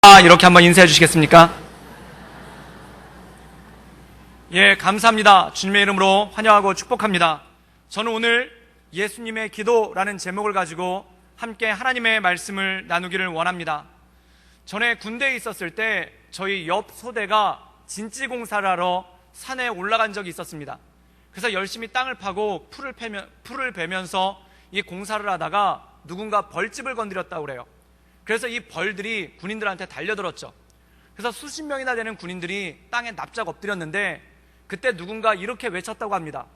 이렇게 한번 인사해 주시겠습니까? 예, 감사합니다. 주님의 이름으로 환영하고 축복합니다. 저는 오늘 예수님의 기도라는 제목을 가지고 함께 하나님의 말씀을 나누기를 원합니다. 전에 군대에 있었을 때 저희 옆 소대가 진지 공사를 하러 산에 올라간 적이 있었습니다. 그래서 열심히 땅을 파고 풀을 베면서 이 공사를 하다가 누군가 벌집을 건드렸다고 그래요. 그래서 이 벌들이 군인들한테 달려들었죠. 그래서 수십 명이나 되는 군인들이 땅에 납작 엎드렸는데 그때 누군가 이렇게 외쳤다고 합니다.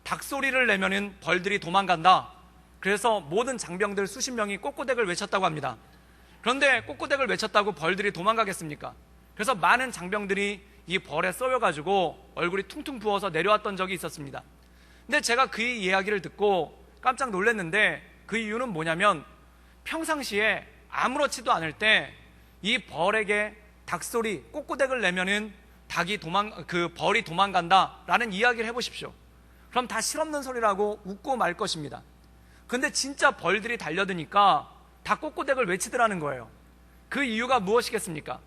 닭소리를 내면은 벌들이 도망간다. 그래서 모든 장병들 수십 명이 꼬꼬댁을 외쳤다고 합니다. 그런데 꼬꼬댁을 외쳤다고 벌들이 도망가겠습니까? 그래서 많은 장병들이 이 벌에 쏘여가지고 얼굴이 퉁퉁 부어서 내려왔던 적이 있었습니다. 근데 제가 그 이야기를 듣고 깜짝 놀랐는데 그 이유는 뭐냐면 평상시에 아무렇지도 않을 때 이 벌에게 닭소리, 꼬꼬댁을 내면은 벌이 도망간다라는 이야기를 해보십시오. 그럼 다 실없는 소리라고 웃고 말 것입니다. 근데 진짜 벌들이 달려드니까 다 꼬꼬댁을 외치더라는 거예요. 그 이유가 무엇이겠습니까?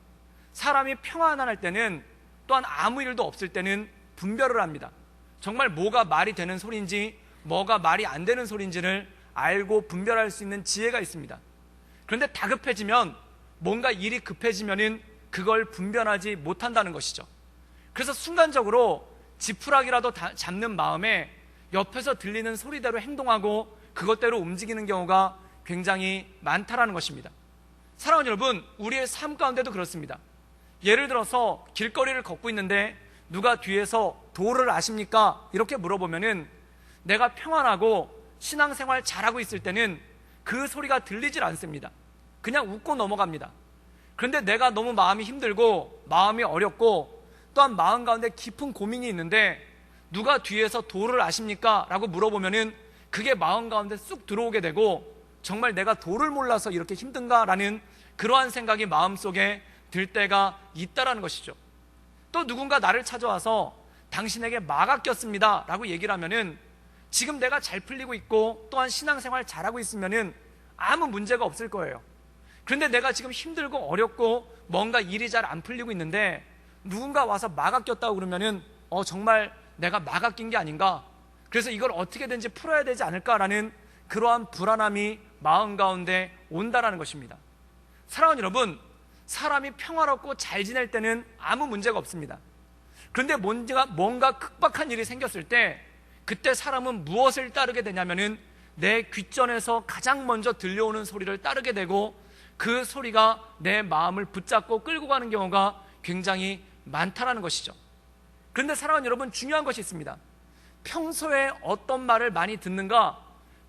사람이 평안할 때는 또한 아무 일도 없을 때는 분별을 합니다. 정말 뭐가 말이 되는 소리인지 뭐가 말이 안 되는 소리인지를 알고 분별할 수 있는 지혜가 있습니다. 그런데 다급해지면 뭔가 일이 급해지면은 그걸 분별하지 못한다는 것이죠. 그래서 순간적으로 지푸라기라도 잡는 마음에 옆에서 들리는 소리대로 행동하고 그것대로 움직이는 경우가 굉장히 많다라는 것입니다. 사랑하는 여러분, 우리의 삶 가운데도 그렇습니다. 예를 들어서 길거리를 걷고 있는데 누가 뒤에서 도를 아십니까? 이렇게 물어보면은 내가 평안하고 신앙생활 잘하고 있을 때는 그 소리가 들리질 않습니다. 그냥 웃고 넘어갑니다. 그런데 내가 너무 마음이 힘들고 마음이 어렵고 또한 마음 가운데 깊은 고민이 있는데 누가 뒤에서 도를 아십니까? 라고 물어보면은 그게 마음 가운데 쑥 들어오게 되고 정말 내가 도를 몰라서 이렇게 힘든가? 라는 그러한 생각이 마음속에 들 때가 있다라는 것이죠. 또 누군가 나를 찾아와서 당신에게 마가 꼈습니다 라고 얘기를 하면은 지금 내가 잘 풀리고 있고 또한 신앙생활 잘하고 있으면은 아무 문제가 없을 거예요. 그런데 내가 지금 힘들고 어렵고 뭔가 일이 잘 안 풀리고 있는데 누군가 와서 마가 꼈다고 그러면은 정말 내가 마가 낀 게 아닌가? 그래서 이걸 어떻게든지 풀어야 되지 않을까라는 그러한 불안함이 마음 가운데 온다라는 것입니다. 사랑하는 여러분, 사람이 평화롭고 잘 지낼 때는 아무 문제가 없습니다. 그런데 뭔가 급박한 일이 생겼을 때 그때 사람은 무엇을 따르게 되냐면은 내 귓전에서 가장 먼저 들려오는 소리를 따르게 되고 그 소리가 내 마음을 붙잡고 끌고 가는 경우가 굉장히 많다라는 것이죠. 그런데 사랑하는 여러분, 중요한 것이 있습니다. 평소에 어떤 말을 많이 듣는가,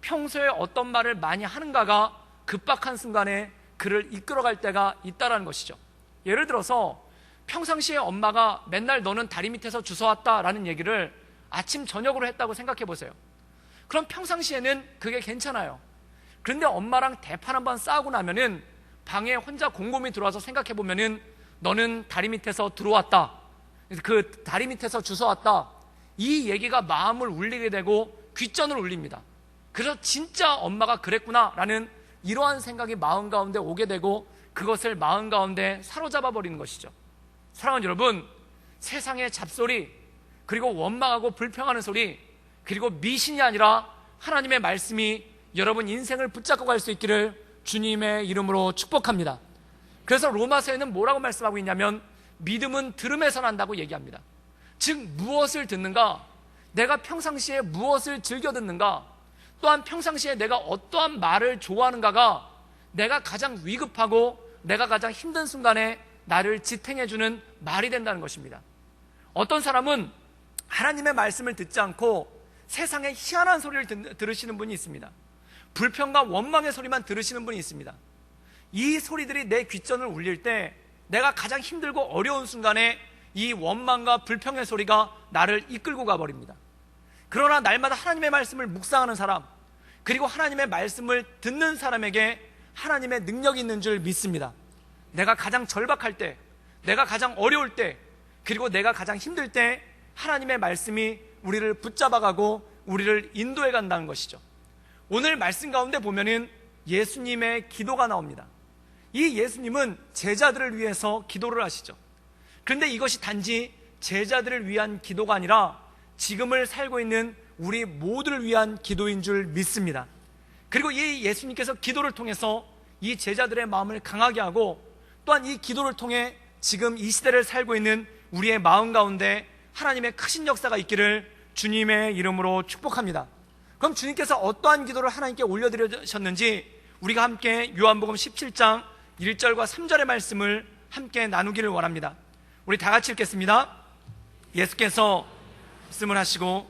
평소에 어떤 말을 많이 하는가가 급박한 순간에 그를 이끌어갈 때가 있다라는 것이죠. 예를 들어서 평상시에 엄마가 맨날 너는 다리 밑에서 주워왔다라는 얘기를 아침 저녁으로 했다고 생각해 보세요. 그럼 평상시에는 그게 괜찮아요. 그런데 엄마랑 대판 한번 싸우고 나면은 방에 혼자 곰곰이 들어와서 생각해 보면은 너는 다리 밑에서 들어왔다, 그 다리 밑에서 주워왔다, 이 얘기가 마음을 울리게 되고 귓전을 울립니다. 그래서 진짜 엄마가 그랬구나라는 이러한 생각이 마음 가운데 오게 되고 그것을 마음 가운데 사로잡아 버리는 것이죠. 사랑하는 여러분, 세상의 잡소리, 그리고 원망하고 불평하는 소리, 그리고 미신이 아니라 하나님의 말씀이 여러분 인생을 붙잡고 갈 수 있기를 주님의 이름으로 축복합니다. 그래서 로마서에는 뭐라고 말씀하고 있냐면 믿음은 들음에서 난다고 얘기합니다. 즉 무엇을 듣는가, 내가 평상시에 무엇을 즐겨 듣는가, 또한 평상시에 내가 어떠한 말을 좋아하는가가 내가 가장 위급하고 내가 가장 힘든 순간에 나를 지탱해주는 말이 된다는 것입니다. 어떤 사람은 하나님의 말씀을 듣지 않고 세상의 희한한 소리를 들으시는 분이 있습니다. 불평과 원망의 소리만 들으시는 분이 있습니다. 이 소리들이 내 귓전을 울릴 때 내가 가장 힘들고 어려운 순간에 이 원망과 불평의 소리가 나를 이끌고 가버립니다. 그러나 날마다 하나님의 말씀을 묵상하는 사람, 그리고 하나님의 말씀을 듣는 사람에게 하나님의 능력이 있는 줄 믿습니다. 내가 가장 절박할 때, 내가 가장 어려울 때, 그리고 내가 가장 힘들 때 하나님의 말씀이 우리를 붙잡아가고 우리를 인도해 간다는 것이죠. 오늘 말씀 가운데 보면은 예수님의 기도가 나옵니다. 이 예수님은 제자들을 위해서 기도를 하시죠. 그런데 이것이 단지 제자들을 위한 기도가 아니라 지금을 살고 있는 우리 모두를 위한 기도인 줄 믿습니다. 그리고 이 예수님께서 기도를 통해서 이 제자들의 마음을 강하게 하고, 또한 이 기도를 통해 지금 이 시대를 살고 있는 우리의 마음 가운데 하나님의 크신 역사가 있기를 주님의 이름으로 축복합니다. 그럼 주님께서 어떠한 기도를 하나님께 올려드리셨는지 우리가 함께 요한복음 17장 1절과 3절의 말씀을 함께 나누기를 원합니다. 우리 다 같이 읽겠습니다. 예수께서 말씀을 하시고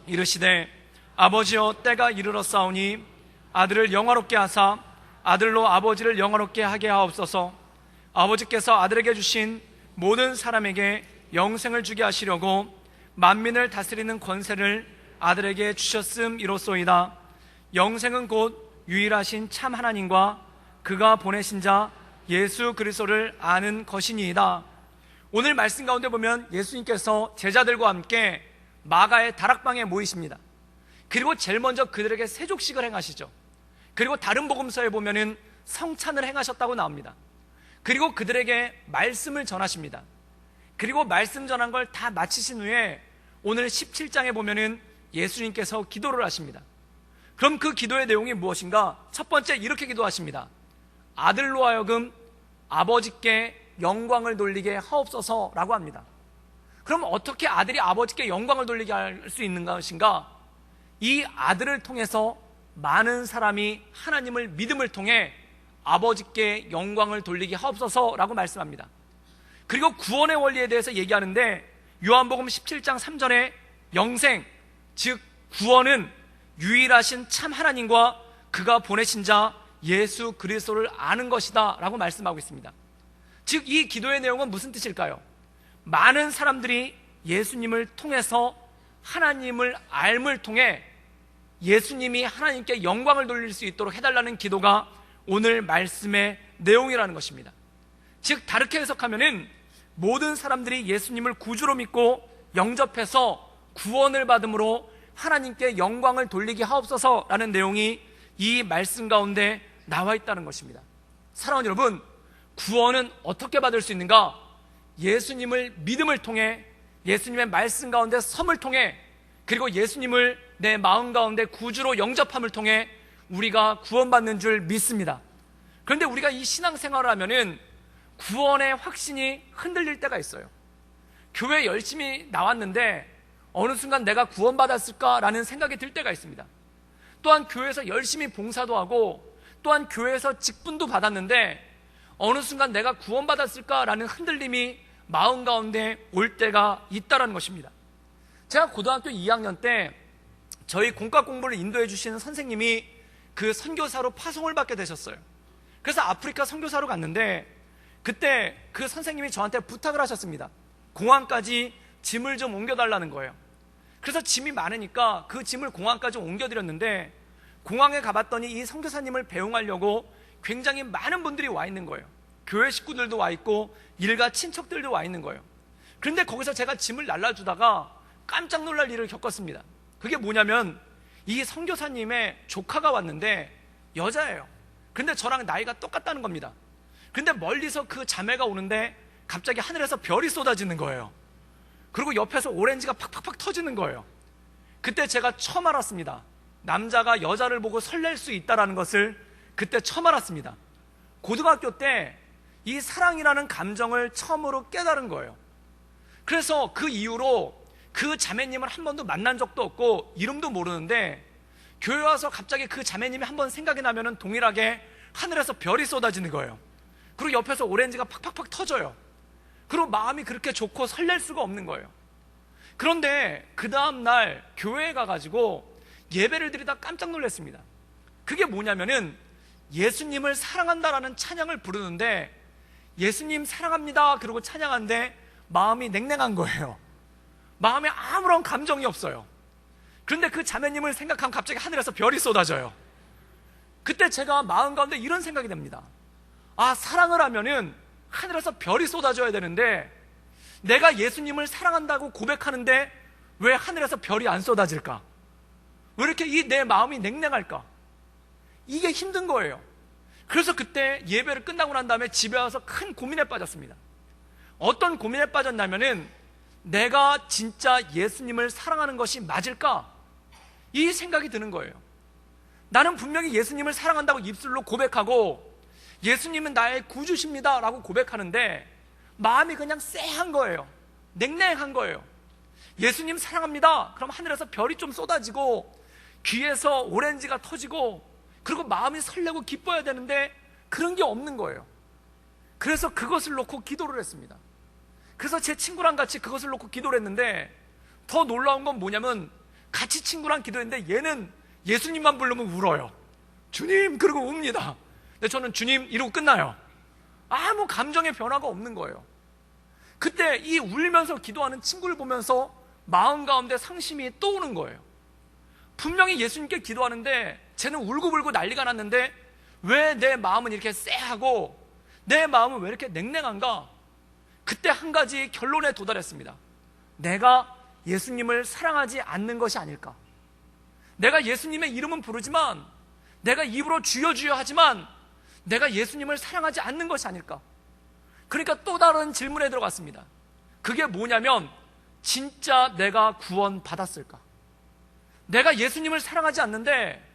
이르시되 아버지여 때가 이르렀사오니 아들을 영화롭게 하사 아들로 아버지를 영화롭게 하게 하옵소서. 아버지께서 아들에게 주신 모든 사람에게 영생을 주게 하시려고 만민을 다스리는 권세를 아들에게 주셨음이로소이다. 영생은 곧 유일하신 참 하나님과 그가 보내신 자 예수 그리스도를 아는 것이니이다. 오늘 말씀 가운데 보면 예수님께서 제자들과 함께 마가의 다락방에 모이십니다. 그리고 제일 먼저 그들에게 세족식을 행하시죠. 그리고 다른 복음서에 보면은 성찬을 행하셨다고 나옵니다. 그리고 그들에게 말씀을 전하십니다. 그리고 말씀 전한 걸 다 마치신 후에 오늘 17장에 보면은 예수님께서 기도를 하십니다. 그럼 그 기도의 내용이 무엇인가? 첫 번째 이렇게 기도하십니다. 아들로 하여금 아버지께 영광을 돌리게 하옵소서라고 합니다. 그럼 어떻게 아들이 아버지께 영광을 돌리게 할 수 있는 것인가? 이 아들을 통해서 많은 사람이 하나님을 믿음을 통해 아버지께 영광을 돌리게 하옵소서라고 말씀합니다. 그리고 구원의 원리에 대해서 얘기하는데 요한복음 17장 3절에 영생, 즉 구원은 유일하신 참 하나님과 그가 보내신 자 예수 그리스도를 아는 것이다 라고 말씀하고 있습니다. 즉 이 기도의 내용은 무슨 뜻일까요? 많은 사람들이 예수님을 통해서 하나님을 알을 통해 예수님이 하나님께 영광을 돌릴 수 있도록 해달라는 기도가 오늘 말씀의 내용이라는 것입니다. 즉 다르게 해석하면은 모든 사람들이 예수님을 구주로 믿고 영접해서 구원을 받음으로 하나님께 영광을 돌리게 하옵소서라는 내용이 이 말씀 가운데 나와 있다는 것입니다. 사랑하는 여러분, 구원은 어떻게 받을 수 있는가? 예수님을 믿음을 통해, 예수님의 말씀 가운데 섬을 통해, 그리고 예수님을 내 마음 가운데 구주로 영접함을 통해 우리가 구원받는 줄 믿습니다. 그런데 우리가 이 신앙생활을 하면은 구원의 확신이 흔들릴 때가 있어요. 교회 열심히 나왔는데 어느 순간 내가 구원받았을까라는 생각이 들 때가 있습니다. 또한 교회에서 열심히 봉사도 하고 또한 교회에서 직분도 받았는데 어느 순간 내가 구원받았을까라는 흔들림이 마음 가운데 올 때가 있다는 것입니다. 제가 고등학교 2학년 때 저희 공과 공부를 인도해 주시는 선생님이 그 선교사로 파송을 받게 되셨어요. 그래서 아프리카 선교사로 갔는데 그때 그 선생님이 저한테 부탁을 하셨습니다. 공항까지 짐을 좀 옮겨달라는 거예요. 그래서 짐이 많으니까 그 짐을 공항까지 옮겨드렸는데 공항에 가봤더니 이 선교사님을 배웅하려고 굉장히 많은 분들이 와 있는 거예요. 교회 식구들도 와 있고 일가 친척들도 와 있는 거예요. 그런데 거기서 제가 짐을 날라주다가 깜짝 놀랄 일을 겪었습니다. 그게 뭐냐면 이 선교사님의 조카가 왔는데 여자예요. 근데 저랑 나이가 똑같다는 겁니다. 근데 멀리서 그 자매가 오는데 갑자기 하늘에서 별이 쏟아지는 거예요. 그리고 옆에서 오렌지가 팍팍팍 터지는 거예요. 그때 제가 처음 알았습니다. 남자가 여자를 보고 설렐 수 있다는 것을 그때 처음 알았습니다. 고등학교 때 이 사랑이라는 감정을 처음으로 깨달은 거예요. 그래서 그 이후로 그 자매님을 한 번도 만난 적도 없고 이름도 모르는데 교회 와서 갑자기 그 자매님이 한 번 생각이 나면은 동일하게 하늘에서 별이 쏟아지는 거예요. 그리고 옆에서 오렌지가 팍팍팍 터져요. 그리고 마음이 그렇게 좋고 설렐 수가 없는 거예요. 그런데 그 다음날 교회에 가가지고 예배를 드리다 깜짝 놀랐습니다. 그게 뭐냐면은 예수님을 사랑한다라는 찬양을 부르는데 예수님 사랑합니다 그러고 찬양하는데 마음이 냉랭한 거예요. 마음에 아무런 감정이 없어요. 그런데 그 자매님을 생각하면 갑자기 하늘에서 별이 쏟아져요. 그때 제가 마음 가운데 이런 생각이 듭니다. 아, 사랑을 하면은 하늘에서 별이 쏟아져야 되는데 내가 예수님을 사랑한다고 고백하는데 왜 하늘에서 별이 안 쏟아질까? 왜 이렇게 내 마음이 냉랭할까? 이게 힘든 거예요. 그래서 그때 예배를 끝나고 난 다음에 집에 와서 큰 고민에 빠졌습니다. 어떤 고민에 빠졌냐면은 내가 진짜 예수님을 사랑하는 것이 맞을까? 이 생각이 드는 거예요. 나는 분명히 예수님을 사랑한다고 입술로 고백하고 예수님은 나의 구주십니다 라고 고백하는데 마음이 그냥 쎄한 거예요. 냉랭한 거예요. 예수님 사랑합니다. 그럼 하늘에서 별이 좀 쏟아지고 귀에서 오렌지가 터지고 그리고 마음이 설레고 기뻐야 되는데 그런 게 없는 거예요. 그래서 그것을 놓고 기도를 했습니다. 그래서 제 친구랑 같이 그것을 놓고 기도를 했는데 더 놀라운 건 뭐냐면 같이 친구랑 기도했는데 얘는 예수님만 부르면 울어요. 주님 그러고 웁니다. 근데 저는 주님 이러고 끝나요. 아무 감정의 변화가 없는 거예요. 그때 이 울면서 기도하는 친구를 보면서 마음 가운데 상심이 떠오는 거예요. 분명히 예수님께 기도하는데 쟤는 울고불고 난리가 났는데 왜 내 마음은 이렇게 쎄하고 내 마음은 왜 이렇게 냉랭한가? 그때 한 가지 결론에 도달했습니다. 내가 예수님을 사랑하지 않는 것이 아닐까? 내가 예수님의 이름은 부르지만 내가 입으로 주여 주여 하지만 내가 예수님을 사랑하지 않는 것이 아닐까? 그러니까 또 다른 질문에 들어갔습니다. 그게 뭐냐면 진짜 내가 구원 받았을까? 내가 예수님을 사랑하지 않는데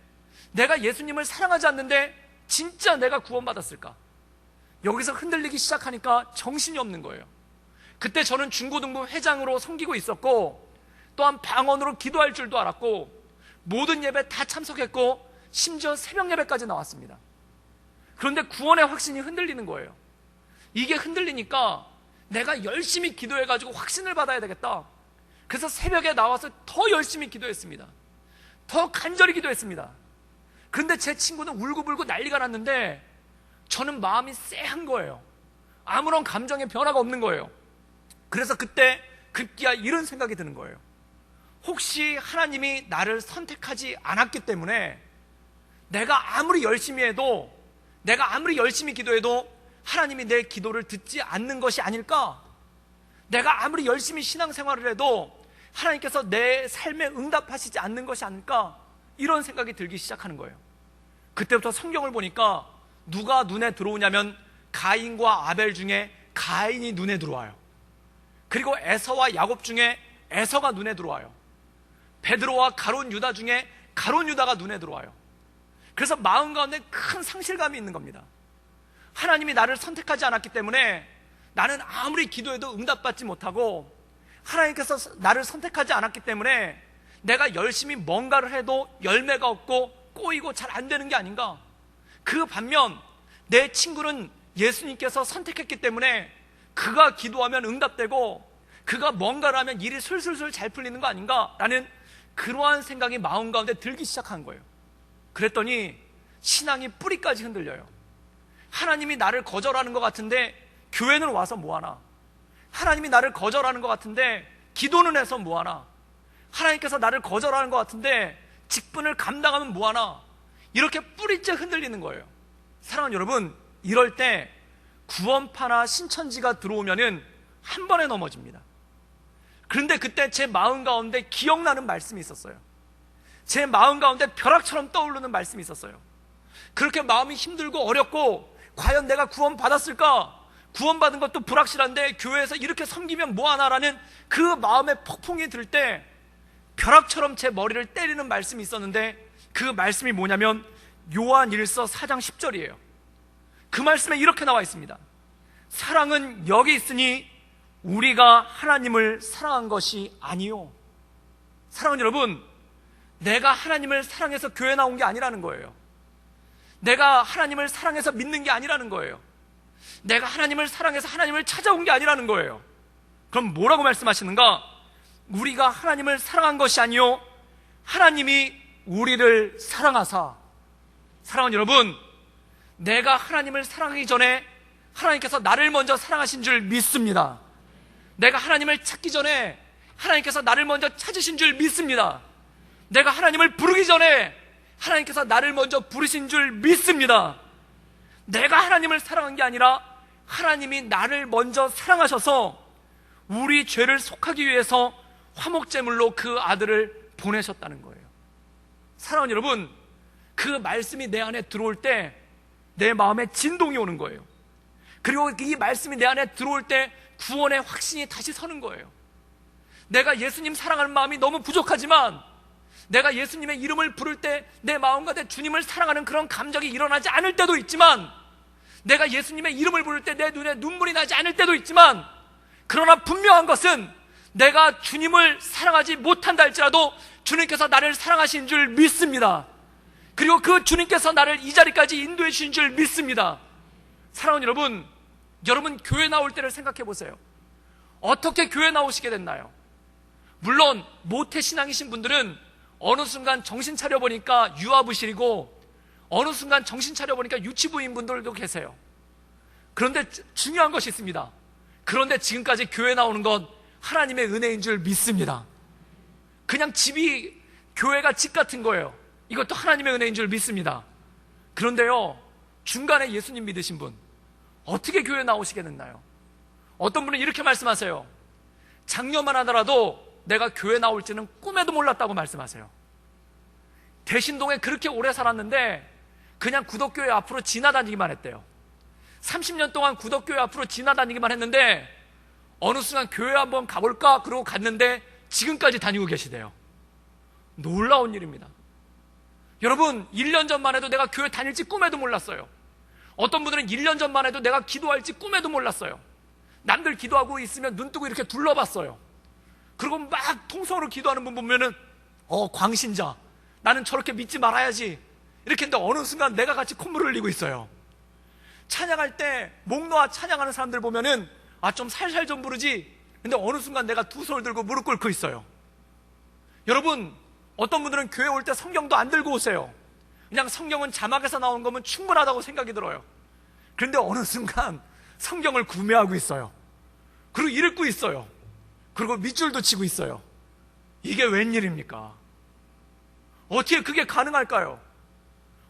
진짜 내가 구원 받았을까? 여기서 흔들리기 시작하니까 정신이 없는 거예요. 그때 저는 중고등부 회장으로 섬기고 있었고 또한 방언으로 기도할 줄도 알았고 모든 예배 다 참석했고 심지어 새벽 예배까지 나왔습니다. 그런데 구원의 확신이 흔들리는 거예요. 이게 흔들리니까 내가 열심히 기도해가지고 확신을 받아야 되겠다. 그래서 새벽에 나와서 더 열심히 기도했습니다. 더 간절히 기도했습니다. 그런데 제 친구는 울고불고 난리가 났는데 저는 마음이 쎄한 거예요. 아무런 감정의 변화가 없는 거예요. 그래서 그때 급기야 이런 생각이 드는 거예요. 혹시 하나님이 나를 선택하지 않았기 때문에 내가 아무리 열심히 해도 내가 아무리 열심히 기도해도 하나님이 내 기도를 듣지 않는 것이 아닐까? 내가 아무리 열심히 신앙생활을 해도 하나님께서 내 삶에 응답하시지 않는 것이 아닐까? 이런 생각이 들기 시작하는 거예요. 그때부터 성경을 보니까 누가 눈에 들어오냐면 가인과 아벨 중에 가인이 눈에 들어와요. 그리고 에서와 야곱 중에 에서가 눈에 들어와요. 베드로와 가룟 유다 중에 가룟 유다가 눈에 들어와요. 그래서 마음 가운데 큰 상실감이 있는 겁니다. 하나님이 나를 선택하지 않았기 때문에 나는 아무리 기도해도 응답받지 못하고 하나님께서 나를 선택하지 않았기 때문에 내가 열심히 뭔가를 해도 열매가 없고 꼬이고 잘 안 되는 게 아닌가? 그 반면 내 친구는 예수님께서 선택했기 때문에 그가 기도하면 응답되고 그가 뭔가를 하면 일이 술술술 잘 풀리는 거 아닌가? 라는 그러한 생각이 마음 가운데 들기 시작한 거예요. 그랬더니 신앙이 뿌리까지 흔들려요. 하나님이 나를 거절하는 것 같은데 교회는 와서 뭐하나? 하나님이 나를 거절하는 것 같은데 기도는 해서 뭐하나? 하나님께서 나를 거절하는 것 같은데 직분을 감당하면 뭐하나? 이렇게 뿌리째 흔들리는 거예요. 사랑하는 여러분, 이럴 때 구원파나 신천지가 들어오면은 한 번에 넘어집니다. 그런데 그때 제 마음 가운데 기억나는 말씀이 있었어요. 제 마음 가운데 벼락처럼 떠오르는 말씀이 있었어요. 그렇게 마음이 힘들고 어렵고 과연 내가 구원 받았을까? 구원받은 것도 불확실한데 교회에서 이렇게 섬기면 뭐하나라는 그 마음의 폭풍이 들 때 벼락처럼 제 머리를 때리는 말씀이 있었는데 그 말씀이 뭐냐면 요한일서 4장 10절이에요. 그 말씀에 이렇게 나와 있습니다. 사랑은 여기 있으니 우리가 하나님을 사랑한 것이 아니요. 사랑하는 여러분, 내가 하나님을 사랑해서 교회 나온 게 아니라는 거예요. 내가 하나님을 사랑해서 믿는 게 아니라는 거예요. 내가 하나님을 사랑해서 하나님을 찾아온 게 아니라는 거예요. 그럼 뭐라고 말씀하시는가? 우리가 하나님을 사랑한 것이 아니요 하나님이 우리를 사랑하사. 사랑하는 여러분, 내가 하나님을 사랑하기 전에 하나님께서 나를 먼저 사랑하신 줄 믿습니다. 내가 하나님을 찾기 전에 하나님께서 나를 먼저 찾으신 줄 믿습니다. 내가 하나님을 부르기 전에 하나님께서 나를 먼저 부르신 줄 믿습니다. 내가 하나님을 사랑한 게 아니라 하나님이 나를 먼저 사랑하셔서 우리 죄를 속하기 위해서 화목제물로 그 아들을 보내셨다는 거예요. 사랑하는 여러분, 그 말씀이 내 안에 들어올 때 내 마음에 진동이 오는 거예요. 그리고 이 말씀이 내 안에 들어올 때 구원의 확신이 다시 서는 거예요. 내가 예수님 사랑하는 마음이 너무 부족하지만 내가 예수님의 이름을 부를 때 내 마음과 내 주님을 사랑하는 그런 감정이 일어나지 않을 때도 있지만, 내가 예수님의 이름을 부를 때 내 눈에 눈물이 나지 않을 때도 있지만, 그러나 분명한 것은 내가 주님을 사랑하지 못한다 할지라도 주님께서 나를 사랑하신 줄 믿습니다. 그리고 그 주님께서 나를 이 자리까지 인도해 주신 줄 믿습니다. 사랑하는 여러분, 여러분 교회 나올 때를 생각해 보세요. 어떻게 교회 나오시게 됐나요? 물론 모태신앙이신 분들은 어느 순간 정신 차려보니까 유아부실이고 어느 순간 정신 차려보니까 유치부인 분들도 계세요. 그런데 중요한 것이 있습니다. 그런데 지금까지 교회 나오는 건 하나님의 은혜인 줄 믿습니다. 그냥 집이 교회가 집 같은 거예요. 이것도 하나님의 은혜인 줄 믿습니다. 그런데요, 중간에 예수님 믿으신 분 어떻게 교회 나오시게 됐나요? 어떤 분은 이렇게 말씀하세요. 장녀만 하더라도 내가 교회 나올지는 꿈에도 몰랐다고 말씀하세요. 대신동에 그렇게 오래 살았는데 그냥 구덕교회 앞으로 지나다니기만 했대요. 30년 동안 구덕교회 앞으로 지나다니기만 했는데 어느 순간 교회 한번 가볼까 그러고 갔는데 지금까지 다니고 계시대요. 놀라운 일입니다. 여러분, 1년 전만 해도 내가 교회 다닐지 꿈에도 몰랐어요. 어떤 분들은 1년 전만 해도 내가 기도할지 꿈에도 몰랐어요. 남들 기도하고 있으면 눈 뜨고 이렇게 둘러봤어요. 그리고 막 통성으로 기도하는 분 보면은 광신자, 나는 저렇게 믿지 말아야지 이렇게 했는데 어느 순간 내가 같이 콧물을 흘리고 있어요. 찬양할 때 목 놓아 찬양하는 사람들 보면은 좀 살살 좀 부르지, 근데 어느 순간 내가 두 손을 들고 무릎 꿇고 있어요. 여러분, 어떤 분들은 교회 올 때 성경도 안 들고 오세요. 그냥 성경은 자막에서 나온 거면 충분하다고 생각이 들어요. 그런데 어느 순간 성경을 구매하고 있어요. 그리고 읽고 있어요. 그리고 밑줄도 치고 있어요. 이게 웬일입니까? 어떻게 그게 가능할까요?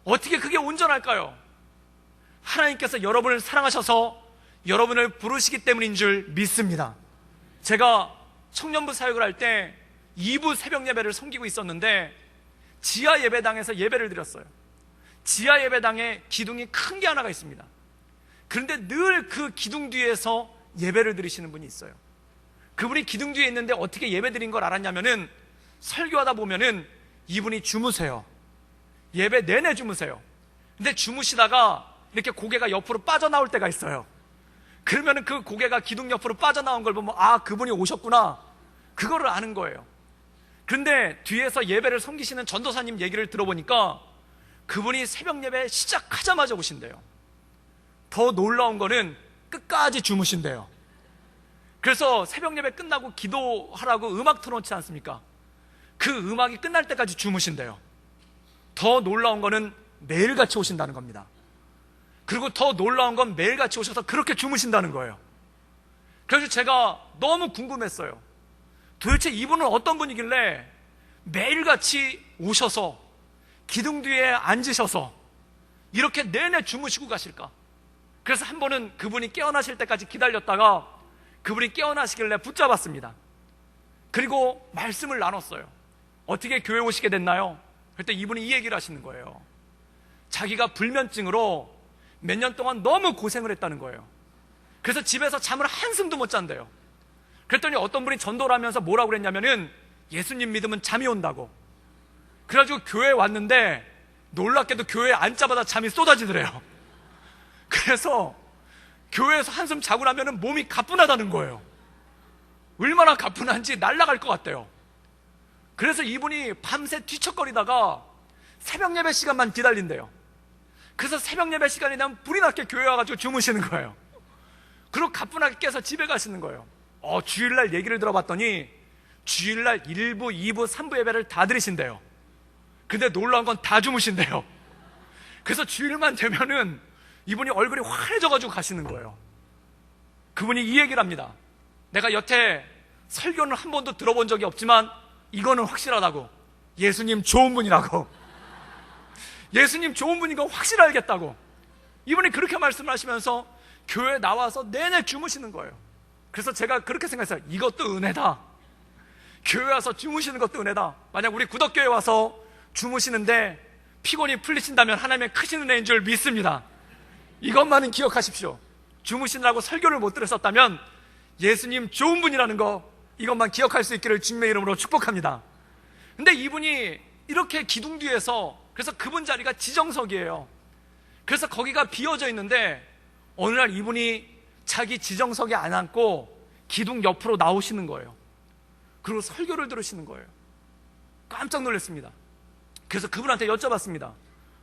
어떻게 그게 온전할까요? 하나님께서 여러분을 사랑하셔서 여러분을 부르시기 때문인 줄 믿습니다. 제가 청년부 사역을 할 때 2부 새벽 예배를 섬기고 있었는데 지하 예배당에서 예배를 드렸어요. 지하 예배당에 기둥이 큰 게 하나가 있습니다. 그런데 늘 그 기둥 뒤에서 예배를 드리시는 분이 있어요. 그분이 기둥 뒤에 있는데 어떻게 예배 드린 걸 알았냐면은 설교하다 보면은 이분이 주무세요. 예배 내내 주무세요. 근데 주무시다가 이렇게 고개가 옆으로 빠져나올 때가 있어요. 그러면은 그 고개가 기둥 옆으로 빠져나온 걸 보면 그분이 오셨구나, 그거를 아는 거예요. 그런데 뒤에서 예배를 섬기시는 전도사님 얘기를 들어보니까 그분이 새벽 예배 시작하자마자 오신대요. 더 놀라운 거는 끝까지 주무신대요. 그래서 새벽 예배 끝나고 기도하라고 음악 틀어놓지 않습니까? 그 음악이 끝날 때까지 주무신대요. 더 놀라운 거는 매일같이 오신다는 겁니다. 그리고 더 놀라운 건 매일같이 오셔서 그렇게 주무신다는 거예요. 그래서 제가 너무 궁금했어요. 도대체 이분은 어떤 분이길래 매일같이 오셔서 기둥 뒤에 앉으셔서 이렇게 내내 주무시고 가실까? 그래서 한 번은 그분이 깨어나실 때까지 기다렸다가 그분이 깨어나시길래 붙잡았습니다. 그리고 말씀을 나눴어요. 어떻게 교회 오시게 됐나요? 그랬더니 이분이 이 얘기를 하시는 거예요. 자기가 불면증으로 몇 년 동안 너무 고생을 했다는 거예요. 그래서 집에서 잠을 한숨도 못 잔대요. 그랬더니 어떤 분이 전도를 하면서 뭐라고 그랬냐면은 예수님 믿으면 잠이 온다고. 그래가지고 교회에 왔는데 놀랍게도 교회에 앉자마자 잠이 쏟아지더래요. 그래서 교회에서 한숨 자고 나면은 몸이 가뿐하다는 거예요. 얼마나 가뿐한지 날아갈 것 같대요. 그래서 이분이 밤새 뒤척거리다가 새벽 예배 시간만 기다린대요. 그래서 새벽 예배 시간이 되면 불이 났게 교회 와가지고 주무시는 거예요. 그리고 가뿐하게 깨서 집에 가시는 거예요. 주일날 얘기를 들어봤더니 주일날 1부, 2부, 3부 예배를 다 드리신대요. 근데 놀라운 건 다 주무신대요. 그래서 주일만 되면은 이분이 얼굴이 환해져가지고 가시는 거예요. 그분이 이 얘기를 합니다. 내가 여태 설교는 한 번도 들어본 적이 없지만 이거는 확실하다고. 예수님 좋은 분이라고. 예수님 좋은 분인 거 확실히 알겠다고. 이분이 그렇게 말씀을 하시면서 교회에 나와서 내내 주무시는 거예요. 그래서 제가 그렇게 생각했어요. 이것도 은혜다. 교회 와서 주무시는 것도 은혜다. 만약 우리 구덕교회 와서 주무시는데 피곤이 풀리신다면 하나님의 크신 은혜인 줄 믿습니다. 이것만은 기억하십시오. 주무시느라고 설교를 못 들으셨다면 예수님 좋은 분이라는 거, 이것만 기억할 수 있기를 주님의 이름으로 축복합니다. 근데 이분이 이렇게 기둥 뒤에서, 그래서 그분 자리가 지정석이에요. 그래서 거기가 비어져 있는데 어느 날 이분이 자기 지정석에 안 앉고 기둥 옆으로 나오시는 거예요. 그리고 설교를 들으시는 거예요. 깜짝 놀랐습니다. 그래서 그분한테 여쭤봤습니다.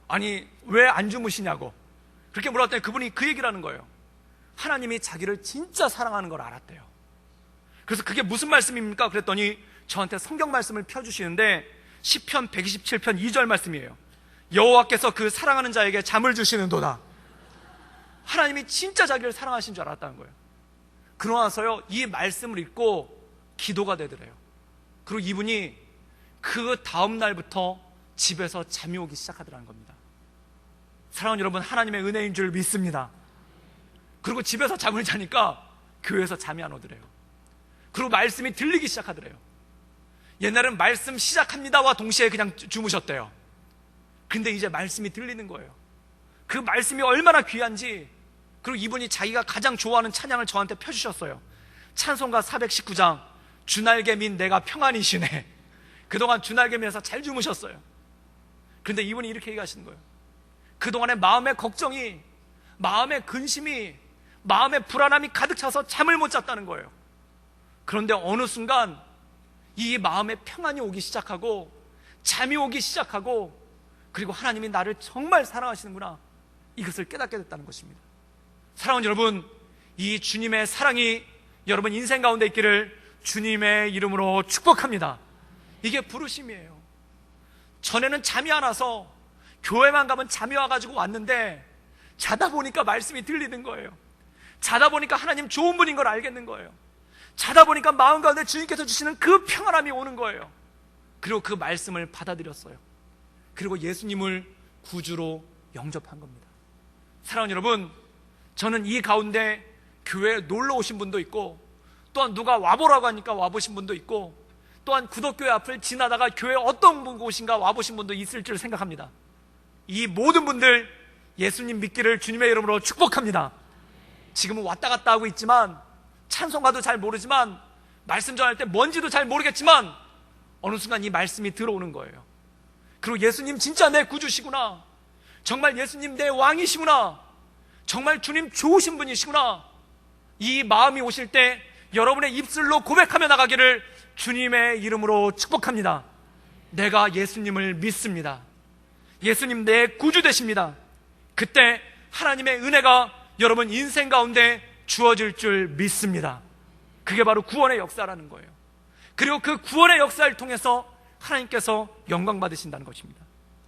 아니, 왜 안 주무시냐고. 그렇게 물었더니 그분이 그 얘기를 하는 거예요. 하나님이 자기를 진짜 사랑하는 걸 알았대요. 그래서 그게 무슨 말씀입니까? 그랬더니 저한테 성경 말씀을 펴주시는데 시편 127편 2절 말씀이에요. 여호와께서 그 사랑하는 자에게 잠을 주시는도다. 하나님이 진짜 자기를 사랑하신 줄 알았다는 거예요. 그러고 나서요, 이 말씀을 읽고 기도가 되더래요. 그리고 이분이 그 다음 날부터 집에서 잠이 오기 시작하더라는 겁니다. 사랑하는 여러분, 하나님의 은혜인 줄 믿습니다. 그리고 집에서 잠을 자니까 교회에서 잠이 안 오더래요. 그리고 말씀이 들리기 시작하더래요. 옛날엔 말씀 시작합니다와 동시에 그냥 주무셨대요. 근데 이제 말씀이 들리는 거예요. 그 말씀이 얼마나 귀한지. 그리고 이분이 자기가 가장 좋아하는 찬양을 저한테 펴주셨어요. 찬송가 419장 주날개 민 내가 평안이시네. 그동안 주날개 민에서 잘 주무셨어요. 그런데 이분이 이렇게 얘기하시는 거예요. 그동안의 마음의 걱정이, 마음의 근심이, 마음의 불안함이 가득 차서 잠을 못 잤다는 거예요. 그런데 어느 순간 이 마음의 평안이 오기 시작하고 잠이 오기 시작하고, 그리고 하나님이 나를 정말 사랑하시는구나, 이것을 깨닫게 됐다는 것입니다. 사랑하는 여러분, 이 주님의 사랑이 여러분 인생 가운데 있기를 주님의 이름으로 축복합니다. 이게 부르심이에요. 전에는 잠이 안 와서 교회만 가면 잠이 와가지고 왔는데 자다 보니까 말씀이 들리는 거예요. 자다 보니까 하나님 좋은 분인 걸 알겠는 거예요. 자다 보니까 마음 가운데 주님께서 주시는 그 평안함이 오는 거예요. 그리고 그 말씀을 받아들였어요. 그리고 예수님을 구주로 영접한 겁니다. 사랑하는 여러분, 저는 이 가운데 교회에 놀러 오신 분도 있고, 또한 누가 와보라고 하니까 와보신 분도 있고, 또한 구독교회 앞을 지나다가 교회 어떤 곳인가 와보신 분도 있을 줄 생각합니다. 이 모든 분들 예수님 믿기를 주님의 이름으로 축복합니다. 지금은 왔다 갔다 하고 있지만, 찬송가도 잘 모르지만, 말씀 전할 때 뭔지도 잘 모르겠지만 어느 순간 이 말씀이 들어오는 거예요. 그리고 예수님 진짜 내 구주시구나, 정말 예수님 내 왕이시구나, 정말 주님 좋으신 분이시구나, 이 마음이 오실 때 여러분의 입술로 고백하며 나가기를 주님의 이름으로 축복합니다. 내가 예수님을 믿습니다. 예수님 내 구주 되십니다. 그때 하나님의 은혜가 여러분 인생 가운데 주어질 줄 믿습니다. 그게 바로 구원의 역사라는 거예요. 그리고 그 구원의 역사를 통해서 하나님께서 영광 받으신다는 것입니다.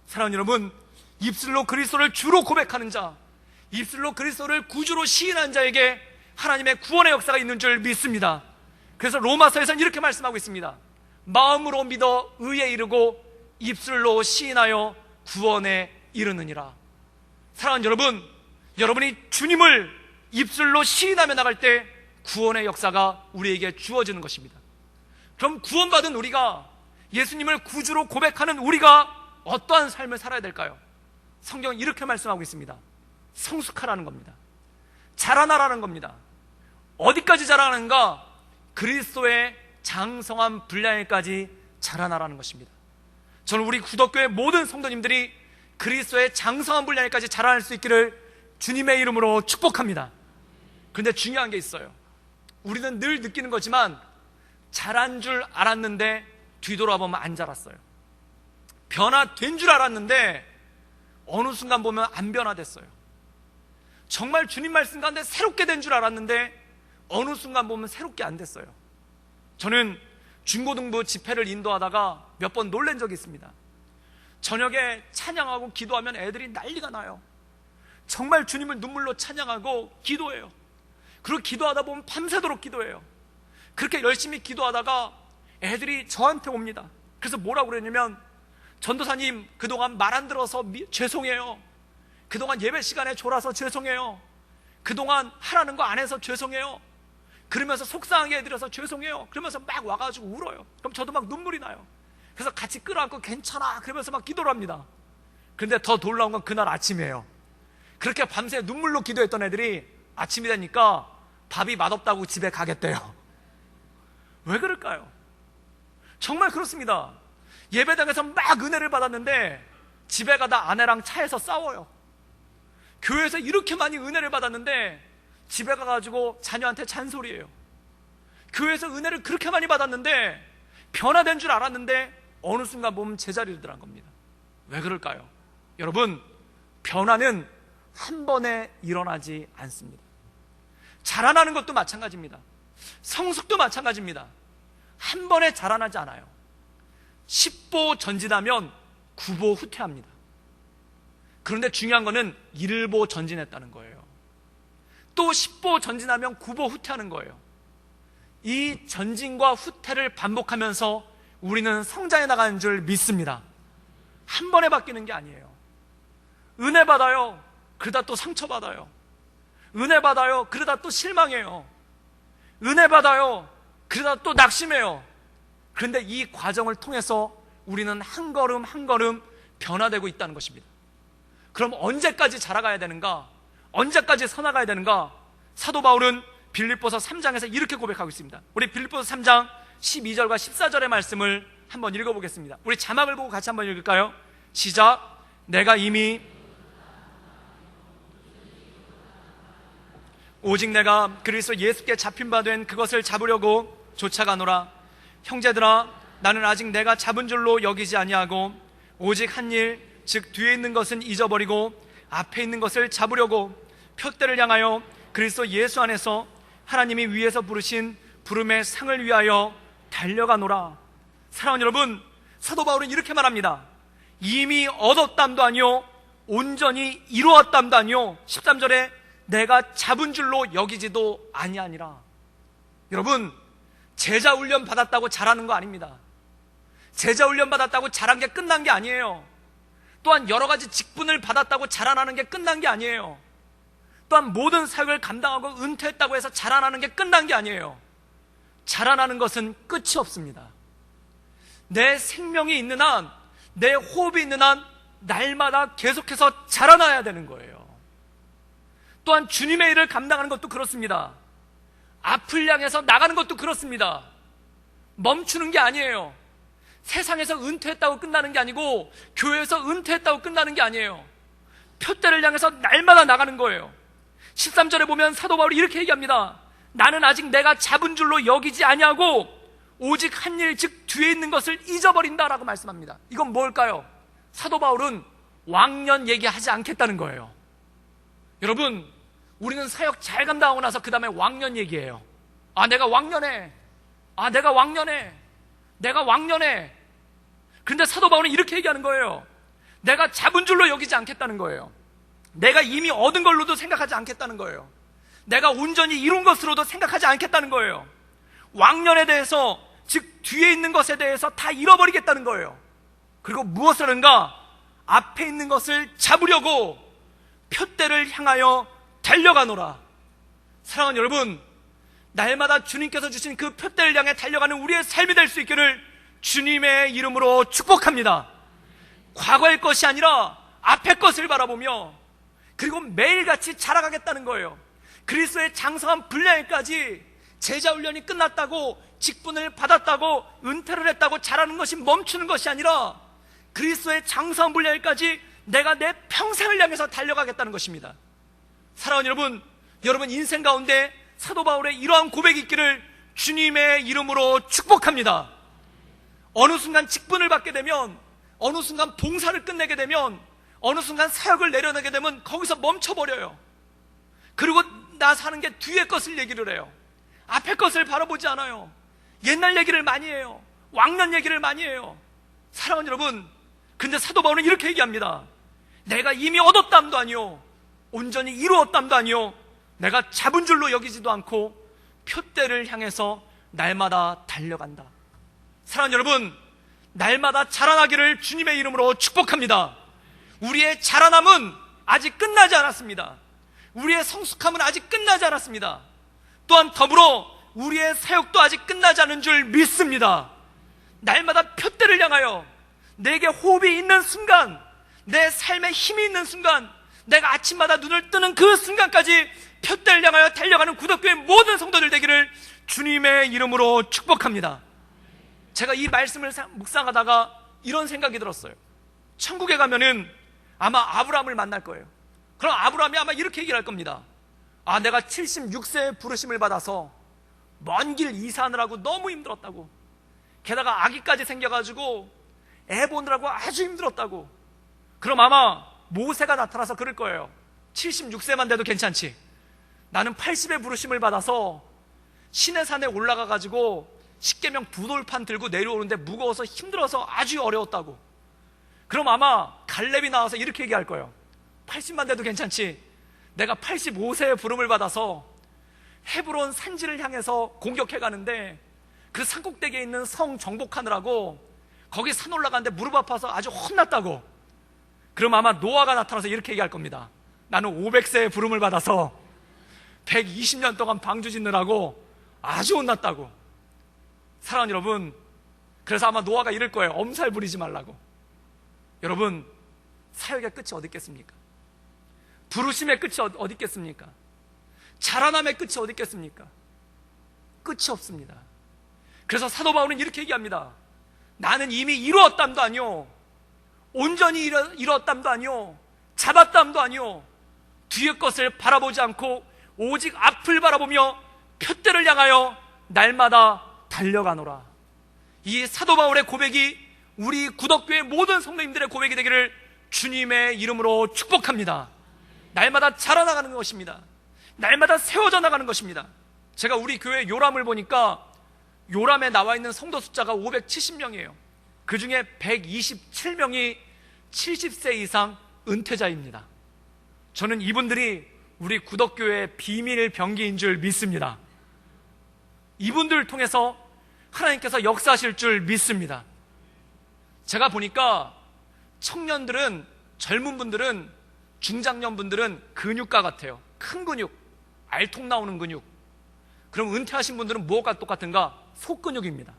사랑하는 여러분, 입술로 그리스도를 주로 고백하는 자, 입술로 그리스도를 구주로 시인한 자에게 하나님의 구원의 역사가 있는 줄 믿습니다. 그래서 로마서에서는 이렇게 말씀하고 있습니다. 마음으로 믿어 의에 이르고 입술로 시인하여 구원에 이르느니라. 사랑하는 여러분, 여러분이 주님을 입술로 시인하며 나갈 때 구원의 역사가 우리에게 주어지는 것입니다. 그럼 구원받은 우리가, 예수님을 구주로 고백하는 우리가 어떠한 삶을 살아야 될까요? 성경은 이렇게 말씀하고 있습니다. 성숙하라는 겁니다. 자라나라는 겁니다. 어디까지 자라나는가? 그리스도의 장성한 분량에까지 자라나라는 것입니다. 저는 우리 구덕교회 모든 성도님들이 그리스도의 장성한 분량에까지 자라날 수 있기를 주님의 이름으로 축복합니다. 그런데 중요한 게 있어요. 우리는 늘 느끼는 거지만 자란 줄 알았는데 뒤돌아보면 안 자랐어요. 변화된 줄 알았는데 어느 순간 보면 안 변화됐어요. 정말 주님 말씀 가운데 새롭게 된 줄 알았는데 어느 순간 보면 새롭게 안 됐어요. 저는 중고등부 집회를 인도하다가 몇 번 놀란 적이 있습니다. 저녁에 찬양하고 기도하면 애들이 난리가 나요. 정말 주님을 눈물로 찬양하고 기도해요. 그리고 기도하다 보면 밤새도록 기도해요. 그렇게 열심히 기도하다가 애들이 저한테 옵니다. 그래서 뭐라고 그랬냐면, 전도사님 그동안 말 안 들어서 죄송해요. 그동안 예배 시간에 졸아서 죄송해요. 그동안 하라는 거 안 해서 죄송해요. 그러면서 속상하게 해드려서 죄송해요. 그러면서 막 와가지고 울어요. 그럼 저도 막 눈물이 나요. 그래서 같이 끌어안고 괜찮아 그러면서 막 기도를 합니다. 근데 더 놀라운 건 그날 아침이에요. 그렇게 밤새 눈물로 기도했던 애들이 아침이 되니까 밥이 맛없다고 집에 가겠대요. 왜 그럴까요? 정말 그렇습니다. 예배당에서 막 은혜를 받았는데 집에 가다 아내랑 차에서 싸워요. 교회에서 이렇게 많이 은혜를 받았는데 집에 가가지고 자녀한테 잔소리해요. 교회에서 은혜를 그렇게 많이 받았는데 변화된 줄 알았는데 어느 순간 몸 제자리를 들어간 겁니다. 왜 그럴까요? 여러분, 변화는 한 번에 일어나지 않습니다. 자라나는 것도 마찬가지입니다. 성숙도 마찬가지입니다. 한 번에 자라나지 않아요. 10보 전진하면 9보 후퇴합니다. 그런데 중요한 거는 1보 전진했다는 거예요. 또 10보 전진하면 9보 후퇴하는 거예요. 이 전진과 후퇴를 반복하면서 우리는 성장해 나가는 줄 믿습니다. 한 번에 바뀌는 게 아니에요. 은혜 받아요. 그러다 또 상처받아요. 은혜 받아요. 그러다 또 실망해요. 은혜 받아요. 그러다 또 낙심해요. 그런데 이 과정을 통해서 우리는 한 걸음 한 걸음 변화되고 있다는 것입니다. 그럼 언제까지 자라가야 되는가? 언제까지 서나가야 되는가? 사도 바울은 빌립보서 3장에서 이렇게 고백하고 있습니다. 우리 빌립보서 3장 12절과 14절의 말씀을 한번 읽어보겠습니다. 우리 자막을 보고 같이 한번 읽을까요? 시작. 내가 이미 오직 내가 그리스도 예수께 잡힌 바 된 그것을 잡으려고 쫓아가노라. 형제들아, 나는 아직 내가 잡은 줄로 여기지 아니하고 오직 한 일, 즉 뒤에 있는 것은 잊어버리고 앞에 있는 것을 잡으려고 표대를 향하여 그리스도 예수 안에서 하나님이 위에서 부르신 부름의 상을 위하여 달려가노라. 사랑하는 여러분, 사도 바울은 이렇게 말합니다. 이미 얻었담도 아니요 온전히 이루었담도 아니요 13절에 내가 잡은 줄로 여기지도 아니하니라. 여러분, 제자 훈련 받았다고 잘하는 거 아닙니다. 제자 훈련 받았다고 잘한 게 끝난 게 아니에요. 또한 여러 가지 직분을 받았다고 자라나는 게 끝난 게 아니에요. 또한 모든 사역을 감당하고 은퇴했다고 해서 자라나는 게 끝난 게 아니에요. 자라나는 것은 끝이 없습니다. 내 생명이 있는 한, 내 호흡이 있는 한 날마다 계속해서 자라나야 되는 거예요. 또한 주님의 일을 감당하는 것도 그렇습니다. 앞을 향해서 나가는 것도 그렇습니다. 멈추는 게 아니에요. 세상에서 은퇴했다고 끝나는 게 아니고 교회에서 은퇴했다고 끝나는 게 아니에요. 표대를 향해서 날마다 나가는 거예요. 13절에 보면 사도 바울이 이렇게 얘기합니다. 나는 아직 내가 잡은 줄로 여기지 아니하고 오직 한 일, 즉 뒤에 있는 것을 잊어버린다라고 말씀합니다. 이건 뭘까요? 사도 바울은 왕년 얘기하지 않겠다는 거예요. 여러분, 우리는 사역 잘 감당하고 나서 그 다음에 왕년 얘기해요. 아, 내가 왕년해. 아, 내가 왕년해. 내가 왕년해. 그런데 사도 바울은 이렇게 얘기하는 거예요. 내가 잡은 줄로 여기지 않겠다는 거예요. 내가 이미 얻은 걸로도 생각하지 않겠다는 거예요. 내가 온전히 이룬 것으로도 생각하지 않겠다는 거예요. 왕년에 대해서, 즉 뒤에 있는 것에 대해서 다 잃어버리겠다는 거예요. 그리고 무엇을 하는가? 앞에 있는 것을 잡으려고 표대를 향하여 달려가노라. 사랑하는 여러분, 날마다 주님께서 주신 그 표대를 향해 달려가는 우리의 삶이 될 수 있기를 주님의 이름으로 축복합니다. 과거의 것이 아니라 앞의 것을 바라보며, 그리고 매일같이 자라가겠다는 거예요. 그리스도의 장성한 분량에까지 제자 훈련이 끝났다고, 직분을 받았다고, 은퇴를 했다고 자라는 것이 멈추는 것이 아니라 그리스도의 장성한 분량에까지 내가 내 평생을 향해서 달려가겠다는 것입니다. 사랑하는 여러분, 여러분 인생 가운데 사도 바울의 이러한 고백이 있기를 주님의 이름으로 축복합니다. 어느 순간 직분을 받게 되면, 어느 순간 봉사를 끝내게 되면, 어느 순간 사역을 내려내게 되면 거기서 멈춰버려요. 그리고 나 사는 게 뒤의 것을 얘기를 해요. 앞의 것을 바라보지 않아요. 옛날 얘기를 많이 해요. 왕년 얘기를 많이 해요. 사랑하는 여러분, 근데 사도 바울은 이렇게 얘기합니다. 내가 이미 얻었담도 아니요 온전히 이루었담도 아니요 내가 잡은 줄로 여기지도 않고 표대를 향해서 날마다 달려간다. 사랑하는 여러분, 날마다 자라나기를 주님의 이름으로 축복합니다. 우리의 자라남은 아직 끝나지 않았습니다. 우리의 성숙함은 아직 끝나지 않았습니다. 또한 더불어 우리의 사역도 아직 끝나지 않은 줄 믿습니다. 날마다 표대를 향하여 내게 호흡이 있는 순간, 내 삶에 힘이 있는 순간, 내가 아침마다 눈을 뜨는 그 순간까지 푯대를 향하여 달려가는 구덕교회 모든 성도들 되기를 주님의 이름으로 축복합니다. 제가 이 말씀을 묵상하다가 이런 생각이 들었어요. 천국에 가면은 아마 아브라함을 만날 거예요. 그럼 아브라함이 아마 이렇게 얘기를 할 겁니다. 아, 내가 76세에 부르심을 받아서 먼 길 이사하느라고 너무 힘들었다고, 게다가 아기까지 생겨가지고 애 보느라고 아주 힘들었다고. 그럼 아마 모세가 나타나서 그럴 거예요. 76세만 돼도 괜찮지, 나는 80에 부르심을 받아서 시내산에 올라가가지고 십계명 부돌판 들고 내려오는데 무거워서 힘들어서 아주 어려웠다고. 그럼 아마 갈렙이 나와서 이렇게 얘기할 거예요. 80만 돼도 괜찮지, 내가 85세에 부름을 받아서 헤브론 산지를 향해서 공격해 가는데 그 산꼭대기에 있는 성 정복하느라고 거기 산 올라가는데 무릎 아파서 아주 혼났다고. 그럼 아마 노아가 나타나서 이렇게 얘기할 겁니다. 나는 500세에 부름을 받아서 120년 동안 방주 짓느라고 아주 혼났다고. 사랑하는 여러분, 그래서 아마 노아가 이럴 거예요. 엄살 부리지 말라고. 여러분, 사역의 끝이 어디 있겠습니까? 부르심의 끝이 어디 있겠습니까? 자라남의 끝이 어디 있겠습니까? 끝이 없습니다. 그래서 사도 바울은 이렇게 얘기합니다. 나는 이미 이루었담도 아니요, 온전히 이루었담도 아니요, 잡았담도 아니요, 뒤의 것을 바라보지 않고 오직 앞을 바라보며 푯대를 향하여 날마다 달려가노라. 이 사도 바울의 고백이 우리 구덕교회 모든 성도님들의 고백이 되기를 주님의 이름으로 축복합니다. 날마다 자라나가는 것입니다. 날마다 세워져 나가는 것입니다. 제가 우리 교회 요람을 보니까 요람에 나와 있는 성도 숫자가 570명이에요. 그 중에 127명이 70세 이상 은퇴자입니다. 저는 이분들이 우리 구덕교회의 비밀 병기인 줄 믿습니다. 이분들을 통해서 하나님께서 역사하실 줄 믿습니다. 제가 보니까 청년들은, 젊은 분들은, 중장년 분들은 근육과 같아요. 큰 근육, 알통 나오는 근육. 그럼 은퇴하신 분들은 무엇과 똑같은가? 속근육입니다.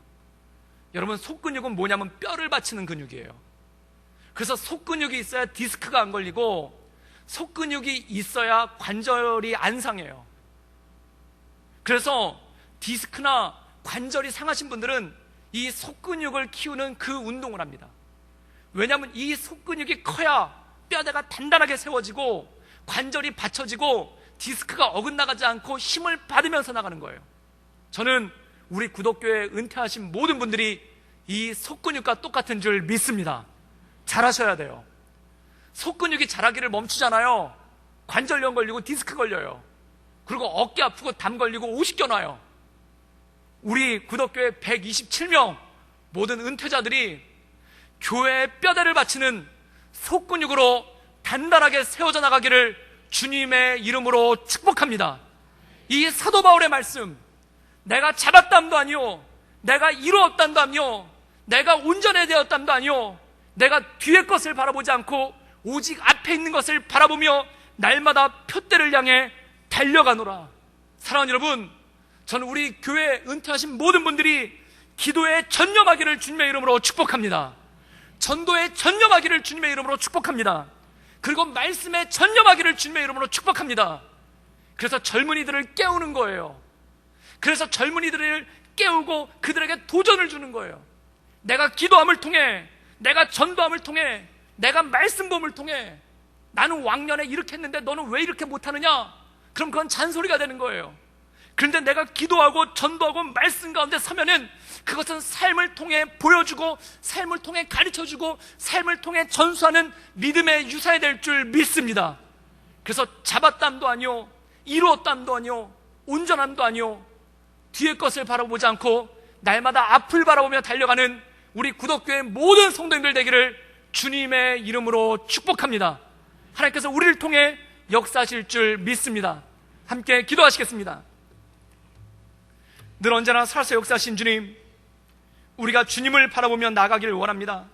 여러분, 속근육은 뭐냐면 뼈를 받치는 근육이에요. 그래서 속근육이 있어야 디스크가 안 걸리고 속근육이 있어야 관절이 안 상해요. 그래서 디스크나 관절이 상하신 분들은 이 속근육을 키우는 그 운동을 합니다. 왜냐하면 이 속근육이 커야 뼈대가 단단하게 세워지고 관절이 받쳐지고 디스크가 어긋나가지 않고 힘을 받으면서 나가는 거예요. 저는 우리 구덕교회 은퇴하신 모든 분들이 이 속근육과 똑같은 줄 믿습니다. 잘하셔야 돼요. 속근육이 자라기를 멈추잖아요. 관절염 걸리고 디스크 걸려요. 그리고 어깨 아프고 담 걸리고 옷이 껴나요. 우리 구덕교회 127명 모든 은퇴자들이 교회에 뼈대를 받치는 속근육으로 단단하게 세워져 나가기를 주님의 이름으로 축복합니다. 이 사도 바울의 말씀, 내가 잡았담도 아니요, 내가 이루었담도 아니요, 내가 온전해 되었담도 아니요, 내가 뒤의 것을 바라보지 않고 오직 앞에 있는 것을 바라보며 날마다 푯대를 향해 달려가노라. 사랑하는 여러분, 저는 우리 교회 은퇴하신 모든 분들이 기도에 전념하기를 주님의 이름으로 축복합니다. 전도에 전념하기를 주님의 이름으로 축복합니다. 그리고 말씀에 전념하기를 주님의 이름으로 축복합니다. 그래서 젊은이들을 깨우는 거예요. 그래서 젊은이들을 깨우고 그들에게 도전을 주는 거예요. 내가 기도함을 통해, 내가 전도함을 통해, 내가 말씀범을 통해, 나는 왕년에 이렇게 했는데 너는 왜 이렇게 못하느냐? 그럼 그건 잔소리가 되는 거예요. 그런데 내가 기도하고 전도하고 말씀 가운데 서면은 그것은 삶을 통해 보여주고, 삶을 통해 가르쳐주고, 삶을 통해 전수하는 믿음의 유산이 될 줄 믿습니다. 그래서 잡았담도 아니요, 이루었담도 아니요, 온전함도 아니요, 뒤의 것을 바라보지 않고 날마다 앞을 바라보며 달려가는 우리 구덕교회 모든 성도님들 되기를 주님의 이름으로 축복합니다. 하나님께서 우리를 통해 역사하실 줄 믿습니다. 함께 기도하시겠습니다. 늘 언제나 살아서 역사하신 주님, 우리가 주님을 바라보며 나가기를 원합니다.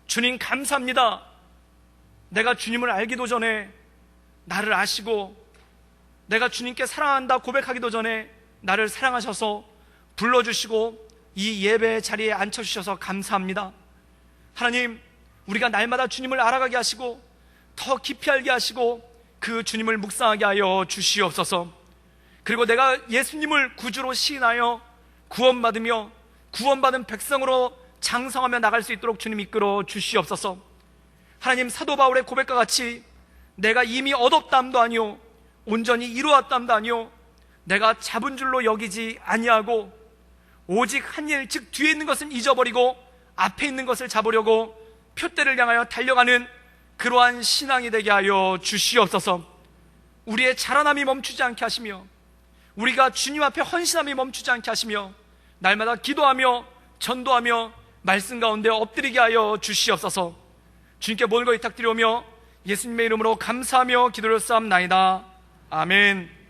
주님 감사합니다. 내가 주님을 알기도 전에 나를 아시고, 내가 주님께 사랑한다 고백하기도 전에 나를 사랑하셔서 불러주시고 이 예배 자리에 앉혀주셔서 감사합니다. 하나님, 우리가 날마다 주님을 알아가게 하시고 더 깊이 알게 하시고 그 주님을 묵상하게 하여 주시옵소서. 그리고 내가 예수님을 구주로 시인하여 구원받으며 구원받은 백성으로 장성하며 나갈 수 있도록 주님 이끌어 주시옵소서. 하나님, 사도 바울의 고백과 같이 내가 이미 얻었담도 아니요 온전히 이루었담도 아니요 내가 잡은 줄로 여기지 아니하고 오직 한 일, 즉 뒤에 있는 것은 잊어버리고 앞에 있는 것을 잡으려고 표대를 향하여 달려가는 그러한 신앙이 되게 하여 주시옵소서. 우리의 자라남이 멈추지 않게 하시며 우리가 주님 앞에 헌신함이 멈추지 않게 하시며 날마다 기도하며 전도하며 말씀 가운데 엎드리게 하여 주시옵소서. 주님께 모든 걸 위탁드리오며 예수님의 이름으로 감사하며 기도를 쌓옵나이다. 아멘.